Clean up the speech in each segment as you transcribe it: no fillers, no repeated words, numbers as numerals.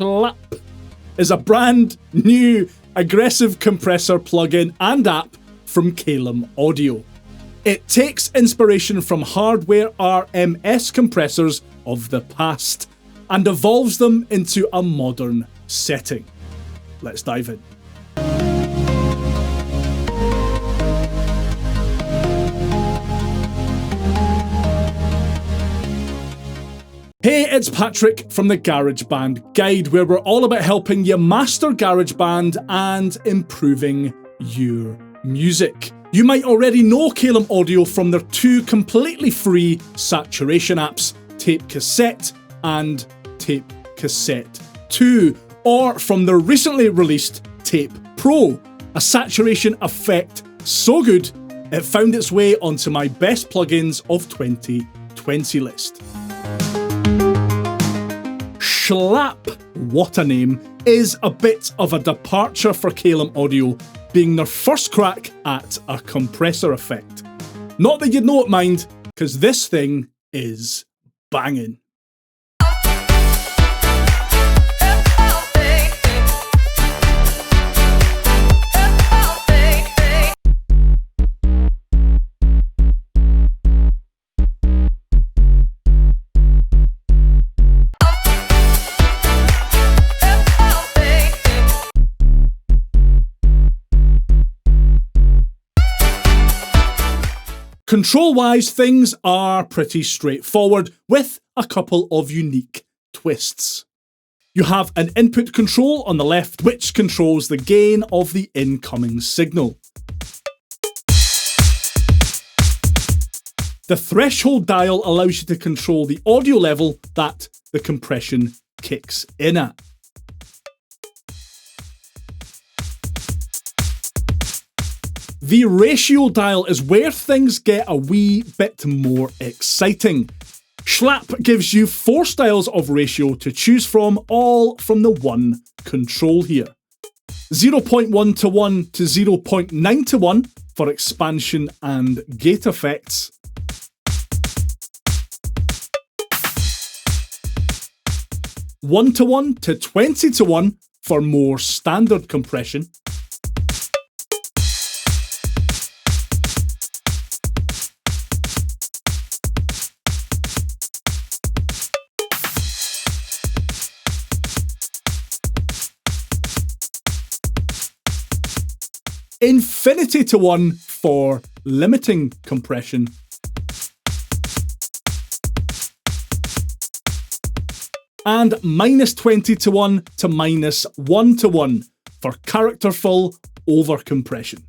Schlap is a brand new aggressive compressor plugin and app from Caelum Audio. It takes inspiration from hardware RMS compressors of the past and evolves them into a modern setting. Let's dive in. Hey, it's Patrick from the GarageBand Guide, where we're all about helping you master GarageBand and improving your music. You might already know Caelum Audio from their two completely free saturation apps, Tape Cassette and Tape Cassette 2, or from their recently released Tape Pro, a saturation effect so good it found its way onto my best plugins of 2020 list. Schlap, what a name, is a bit of a departure for Caelum Audio, being their first crack at a compressor effect. Not that you'd know it, mind, because this thing is banging. Control-wise, things are pretty straightforward, with a couple of unique twists. You have an input control on the left, which controls the gain of the incoming signal. The threshold dial allows you to control the audio level that the compression kicks in at. The ratio dial is where things get a wee bit more exciting. Schlap gives you 4 styles of ratio to choose from, all from the one control here. 0.1 to 1 to 0.9 to 1 for expansion and gate effects. One to 1 to 20 to 1 for more standard compression. Infinity to 1 for limiting compression. And -20 to 1 to -1 to 1 for characterful overcompression.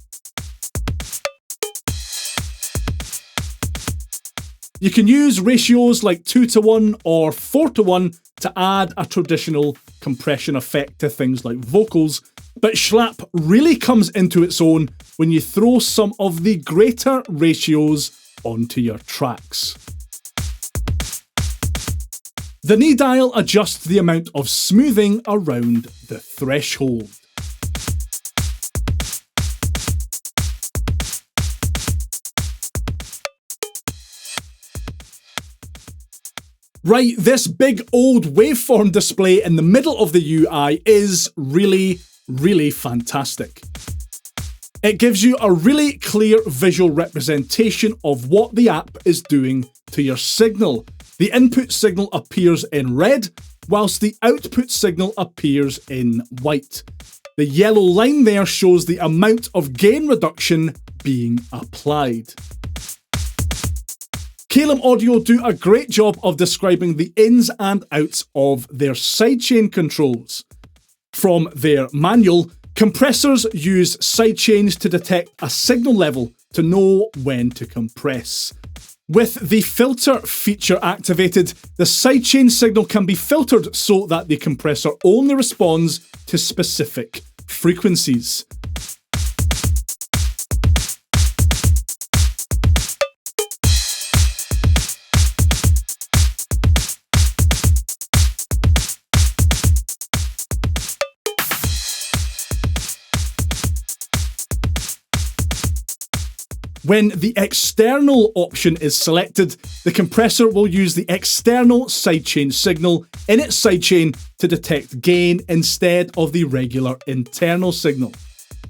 You can use ratios like 2 to 1 or 4 to 1 to add a traditional compression effect to things like vocals, but Schlap really comes into its own when you throw some of the greater ratios onto your tracks. The knee dial adjusts the amount of smoothing around the threshold. Right, this big old waveform display in the middle of the UI is really fantastic. It gives you a really clear visual representation of what the app is doing to your signal. The input signal appears in red, whilst the output signal appears in white. The yellow line there shows the amount of gain reduction being applied. Caelum Audio do a great job of describing the ins and outs of their sidechain controls. From their manual, compressors use sidechains to detect a signal level to know when to compress. With the filter feature activated, the sidechain signal can be filtered so that the compressor only responds to specific frequencies. When the external option is selected, the compressor will use the external sidechain signal in its sidechain to detect gain instead of the regular internal signal.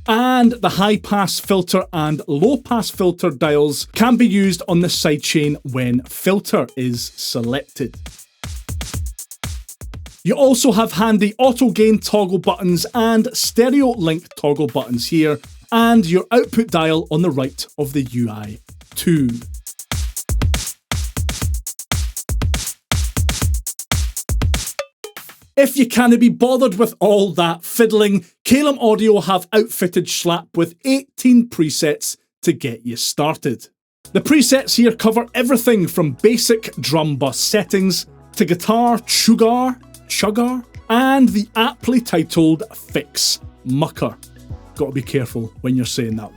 And the high-pass filter and low-pass filter dials can be used on the sidechain when filter is selected. You also have handy auto gain toggle buttons and stereo link toggle buttons here, and your output dial on the right of the UI too. If you can't be bothered with all that fiddling, Caelum Audio have outfitted Schlap with 18 presets to get you started. The presets here cover everything from basic drum bus settings to guitar chuggar, and the aptly titled Fix Mucker. Gotta be careful when you're saying that.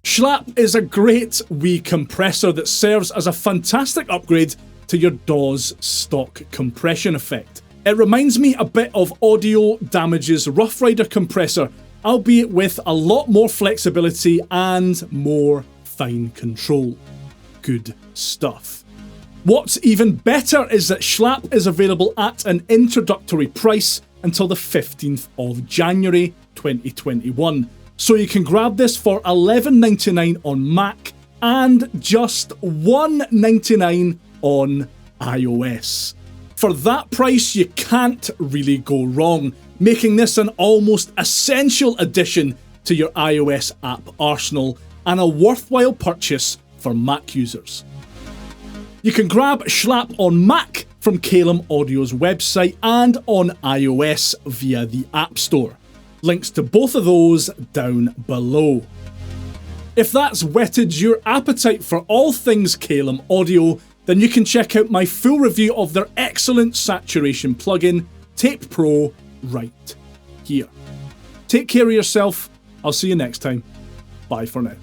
Schlap is a great wee compressor that serves as a fantastic upgrade to your DAW's stock compression effect. It reminds me a bit of Audio Damage's Rough Rider compressor, albeit with a lot more flexibility and more fine control. Good stuff. What's even better is that Schlap is available at an introductory price until the 15th of January 2021. So you can grab this for $11.99 on Mac and just $1.99 on iOS. For that price, you can't really go wrong, making this an almost essential addition to your iOS app arsenal and a worthwhile purchase for Mac users. You can grab Schlap on Mac from Caelum Audio's website and on iOS via the App Store. Links to both of those down below. If that's whetted your appetite for all things Caelum Audio, then you can check out my full review of their excellent saturation plugin, Tape Pro, right here. Take care of yourself. I'll see you next time. Bye for now.